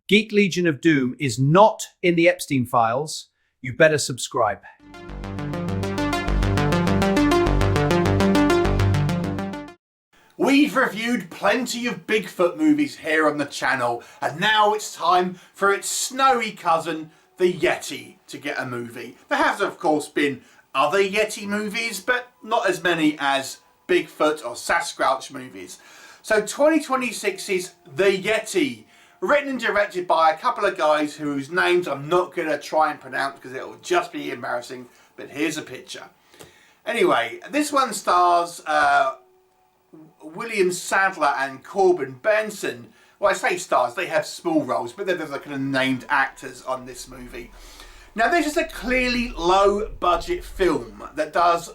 Geek Legion of Doom is not in the Epstein files. You better subscribe. We've reviewed plenty of Bigfoot movies here on the channel, and now it's time for its snowy cousin, the Yeti, to get a movie. There have, of course, been other Yeti movies, but not as many as Bigfoot or Sasquatch movies. So 2026's The Yeti, written and directed by a couple of guys whose names I'm not going to try and pronounce because it will just be embarrassing, but here's a picture. Anyway, this one stars William Sadler and Corbin Benson. Well, I say stars, they have small roles, but they're the kind of named actors on this movie. Now, this is a clearly low-budget film that does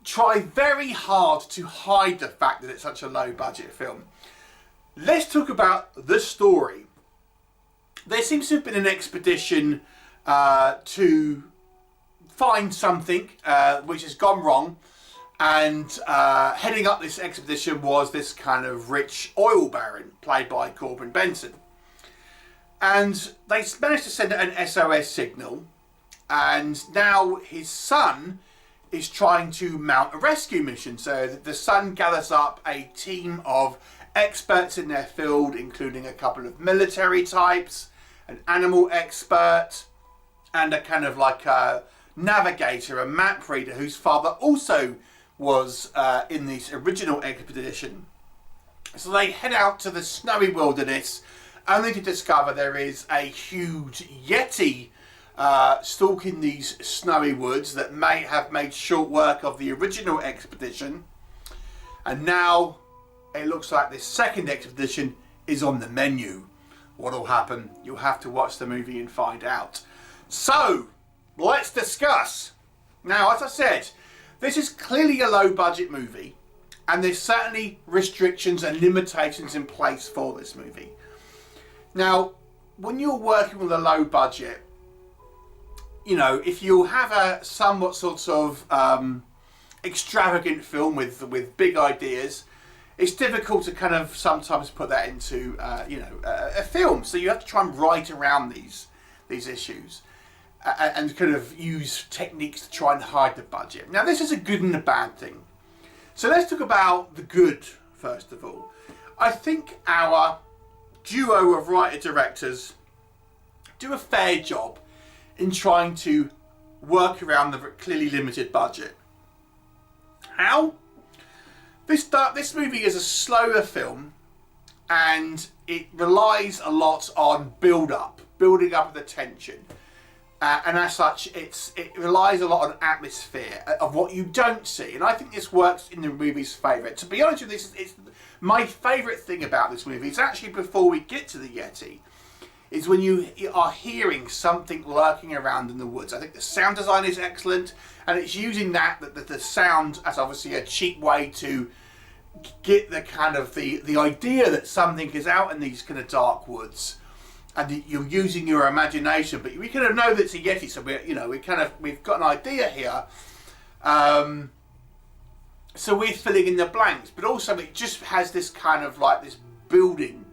try very hard to hide the fact that it's such a low-budget film. Let's talk about the story. There seems to have been an expedition to find something which has gone wrong, and heading up this expedition was this kind of rich oil baron played by Corbin Benson. And they managed to send an SOS signal, and now his son is trying to mount a rescue mission. So the son gathers up a team of experts in their field, including a couple of military types, an animal expert, and a kind of like a navigator, a map reader, whose father also was in this original expedition. So they head out to the snowy wilderness, only to discover there is a huge Yeti stalking these snowy woods that may have made short work of the original expedition. And now it looks like this second expedition is on the menu. What'll happen? You'll have to watch the movie and find out. So, let's discuss. Now, as I said, this is clearly a low budget movie, and there's certainly restrictions and limitations in place for this movie. Now, when you're working with a low budget, you know, if you have a somewhat sort of extravagant film with big ideas, it's difficult to kind of sometimes put that into a film. So you have to try and write around these issues and kind of use techniques to try and hide the budget. Now, this is a good and a bad thing. So let's talk about the good first of all. I think our duo of writer-directors do a fair job in trying to work around the clearly limited budget. How? This movie is a slower film, and it relies a lot on building up the tension. And as such, it relies a lot on atmosphere of what you don't see. And I think this works in the movie's favour. To be honest with you, it's my favourite thing about this movie. It's actually, before we get to the Yeti, is when you are hearing something lurking around in the woods. I think the sound design is excellent, and it's using the sound as obviously a cheap way to get the kind of the idea that something is out in these kind of dark woods, and you're using your imagination. But we kind of know that it's a Yeti, so we've got an idea here. So we're filling in the blanks, but also it just has this kind of like this building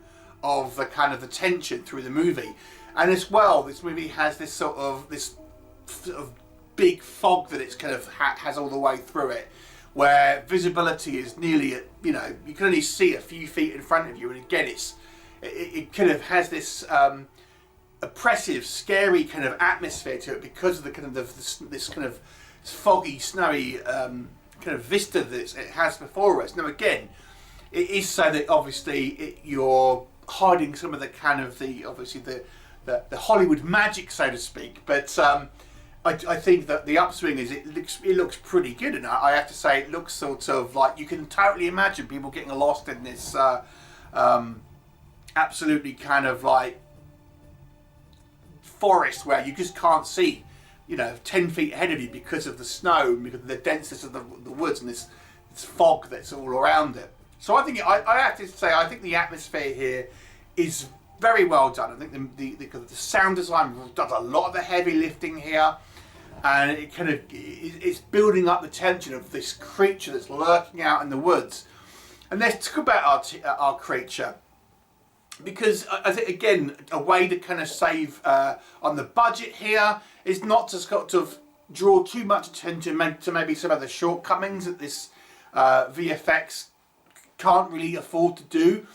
of the kind of the tension through the movie. And as well, this movie has this sort of big fog that it's kind of has all the way through it, where visibility is nearly at, you can only see a few feet in front of you. And again, it kind of has this oppressive, scary kind of atmosphere to it because of the kind of this kind of foggy, snowy kind of vista that it has before us. Now, again, it is so that obviously you're hiding some of the kind of the Hollywood magic, so to speak. But I think that the upswing is it looks pretty good, and I have to say it looks sort of like you can totally imagine people getting lost in this absolutely kind of like forest where you just can't see 10 feet ahead of you because of the snow, because of the denseness of the woods and this fog that's all around it. So I think I have to say I think the atmosphere here is very well done. I think the sound design does a lot of the heavy lifting here, and it kind of it's building up the tension of this creature that's lurking out in the woods. And let's talk about our creature. because I think, again, a way to kind of save on the budget here is not to sort of draw too much attention to maybe some of the shortcomings that this VFX can't really afford to do.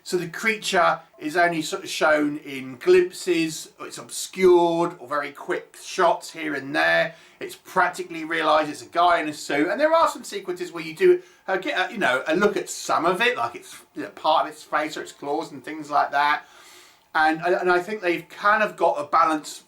So the creature is only sort of shown in glimpses, or it's obscured, or very quick shots here and there. It's practically realised it's a guy in a suit, and there are some sequences where you do get a look at some of it, like it's part of its face or its claws and things like that. And I think they've kind of got a balance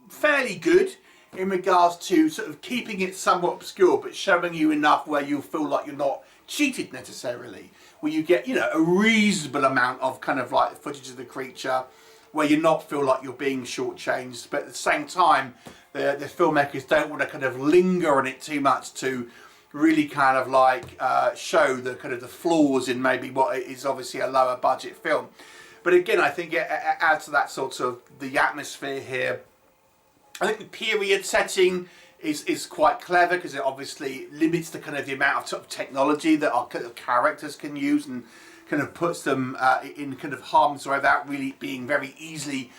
fairly good in regards to sort of keeping it somewhat obscure, but showing you enough where you feel like you're not cheated necessarily, where you get, a reasonable amount of kind of like footage of the creature where you not feel like you're being shortchanged, but at the same time the filmmakers don't want to kind of linger on it too much to really kind of like show the kind of the flaws in maybe what is obviously a lower budget film. But again, I think it adds to that sort of the atmosphere here. I think the period setting is quite clever, because it obviously limits the kind of the amount of, sort of technology that our kind of characters can use, and kind of puts them in kind of harm's way without really being very easily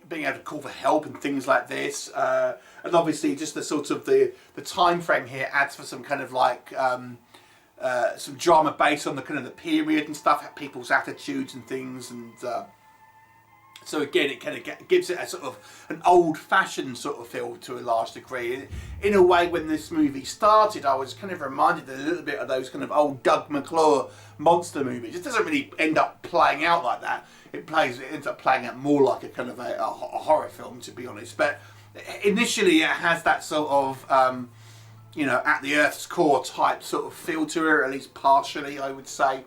being able to call for help and things like this. And obviously just the sort of the time frame here adds for some kind of like some drama based on the kind of the period and stuff, people's attitudes and things, and so again, it kind of gives it a sort of an old-fashioned sort of feel to a large degree. In a way, when this movie started, I was kind of reminded a little bit of those kind of old Doug McClure monster movies. It doesn't really end up playing out like that. It ends up playing out more like a kind of a horror film, to be honest. But initially, it has that sort of at the Earth's core type sort of feel to it, or at least partially, I would say.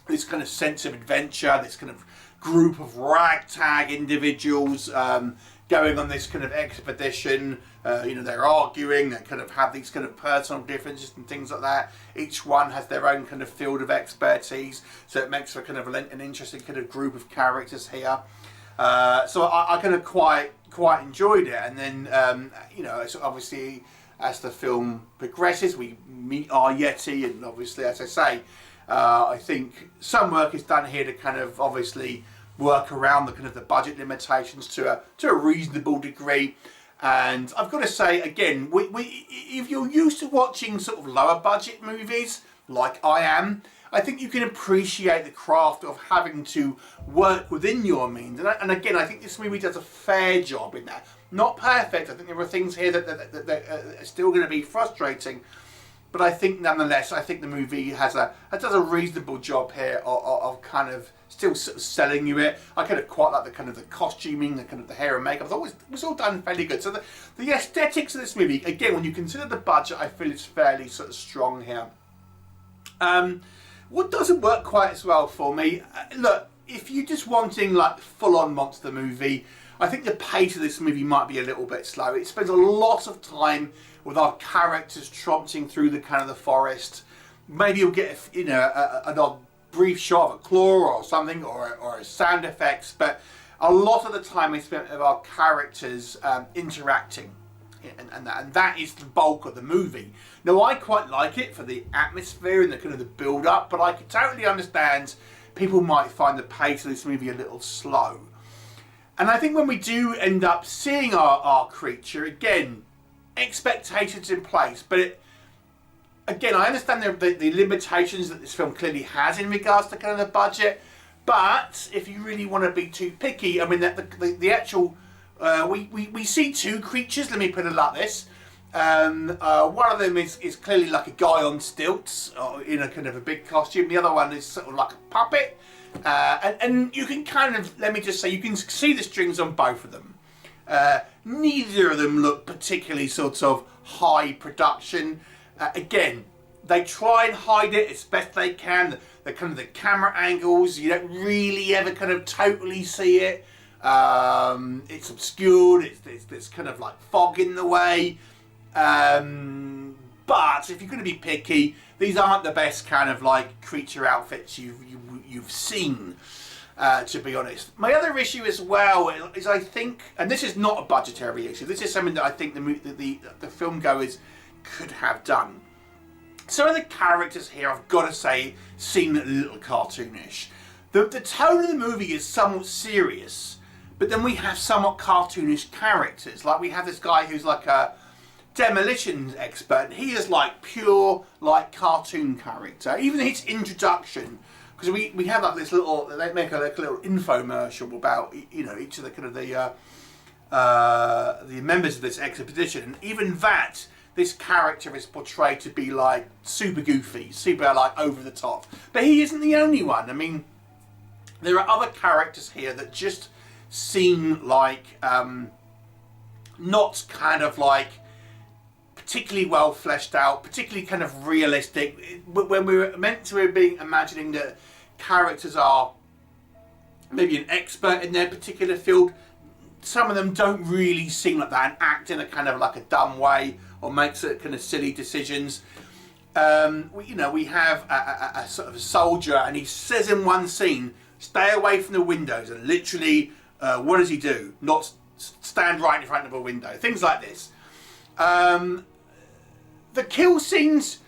This kind of sense of adventure, this kind of group of ragtag individuals going on this kind of expedition. They're arguing, they kind of have these kind of personal differences and things like that. Each one has their own kind of field of expertise, so it makes for kind of an interesting kind of group of characters here. So I kind of quite enjoyed it. And then so obviously as the film progresses, we meet our Yeti, and obviously, as I say, I think some work is done here to kind of obviously work around the kind of the budget limitations to a reasonable degree. And I've got to say again, if you're used to watching sort of lower budget movies like I am, I think you can appreciate the craft of having to work within your means. And again, I think this movie does a fair job in that. Not perfect. I think there are things here that are still going to be frustrating. But I think nonetheless, I think the movie does a reasonable job here of kind of still sort of selling you it. I kind of quite like the kind of the costuming, the kind of the hair and makeup. I thought it was all done fairly good. So the aesthetics of this movie, again, when you consider the budget, I feel it's fairly sort of strong here. What doesn't work quite as well for me, look, if you're just wanting like full-on monster movie, I think the pace of this movie might be a little bit slow. It spends a lot of time with our characters tromping through the kind of the forest. Maybe you'll get an odd brief shot of a claw or something, or a sound effects, but a lot of the time is spent with our characters interacting, and that is the bulk of the movie. Now, I quite like it for the atmosphere and the kind of the build up, but I can totally understand people might find the pace of this movie a little slow. And I think when we do end up seeing our creature, again, expectations in place, but again, I understand the limitations that this film clearly has in regards to kind of the budget, but if you really want to be too picky, I mean, the actual, we see two creatures, let me put it like this. One of them is clearly like a guy on stilts, in a kind of a big costume. The other one is sort of like a puppet. And you can kind of, let me just say, you can see the strings on both of them. Neither of them look particularly sort of high production. Again, they try and hide it as best they can. The kind of the camera angles, you don't really ever kind of totally see it. It's obscured, there's kind of like fog in the way. But if you're going to be picky, these aren't the best kind of like creature outfits you've seen, to be honest. My other issue as well is, I think, and this is not a budgetary issue, this is something that I think the film goers could have done. Some of the characters here, I've got to say, seem a little cartoonish. The tone of the movie is somewhat serious, but then we have somewhat cartoonish characters. Like we have this guy who's like a demolition expert, and he is like pure like cartoon character. Even his introduction, because we have like this little, they make like a little infomercial about, you know, each of the kind of the members of this expedition, and even that, this character is portrayed to be like super goofy, super like over the top. But he isn't the only one. I mean, there are other characters here that just seem like not kind of like particularly well fleshed out, particularly kind of realistic. When we were meant to be imagining that characters are maybe an expert in their particular field, some of them don't really seem like that and act in a kind of like a dumb way or makes it kind of silly decisions. We have a sort of a soldier, and he says in one scene, "Stay away from the windows," and literally, what does he do? Not stand right in front of a window. Things like this. The kill scenes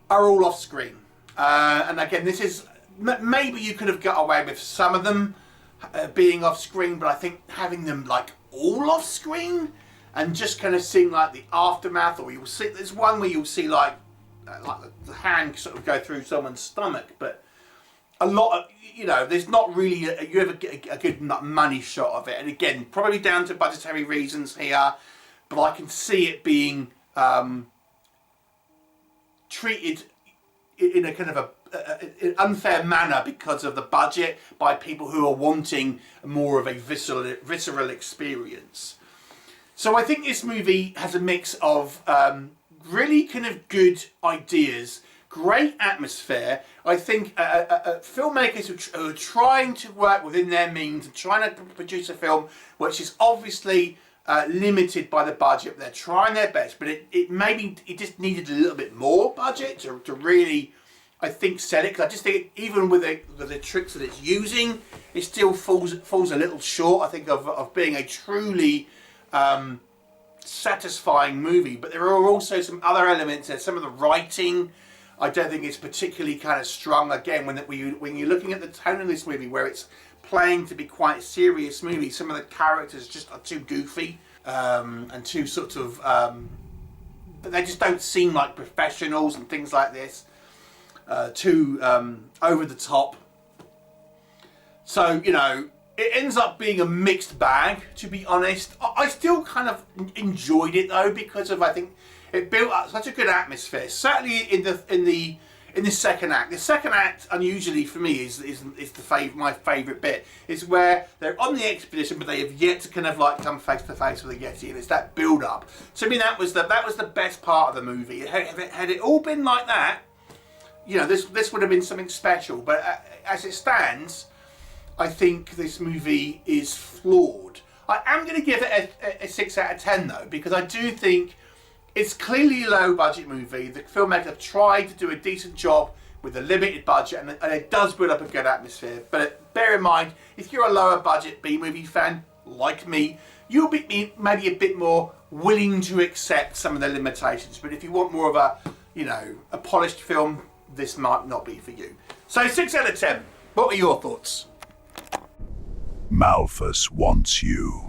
are all off screen, and again, this is maybe you could have got away with some of them being off screen, but I think having them like all off screen and just kind of seeing like the aftermath, or you'll see there's one where you'll see like the hand sort of go through someone's stomach, but a lot of, you know, there's not really you ever get a good money shot of it, and again, probably down to budgetary reasons here, but I can see it being treated in a kind of an unfair manner because of the budget by people who are wanting more of a visceral experience. So I think this movie has a mix of really kind of good ideas, great atmosphere. I think filmmakers who are trying to work within their means and trying to produce a film which is obviously limited by the budget. They're trying their best, but it maybe it just needed a little bit more budget to really, I think, sell it. Because I just think even with the tricks that it's using, it still falls a little short, I think, of being a truly satisfying movie. But there are also some other elements there. Some of the writing, I don't think it's particularly kind of strong. Again, when you're looking at the tone of this movie, where it's playing to be quite a serious movie, some of the characters just are too goofy and too sort of, but they just don't seem like professionals and things like this. Too over the top. So, you know, it ends up being a mixed bag, to be honest. I still kind of enjoyed it though, because of, I think it built up such a good atmosphere. Certainly in the second act. The second act, unusually for me, is my favourite bit. Is where they're on the expedition, but they have yet to kind of like come face to face with a Yeti, and it's that build up. So I mean, that was the best part of the movie. Had it all been like that, you know, this would have been something special. But as it stands, I think this movie is flawed. I am going to give it a 6 out of 10 though, because I do think it's clearly a low budget movie. The filmmakers have tried to do a decent job with a limited budget, and it does build up a good atmosphere. But bear in mind, if you're a lower budget B-movie fan like me, you'll be maybe a bit more willing to accept some of the limitations. But if you want more of a, you know, a polished film, this might not be for you. So 6 out of 10. What are your thoughts? Malthus wants you.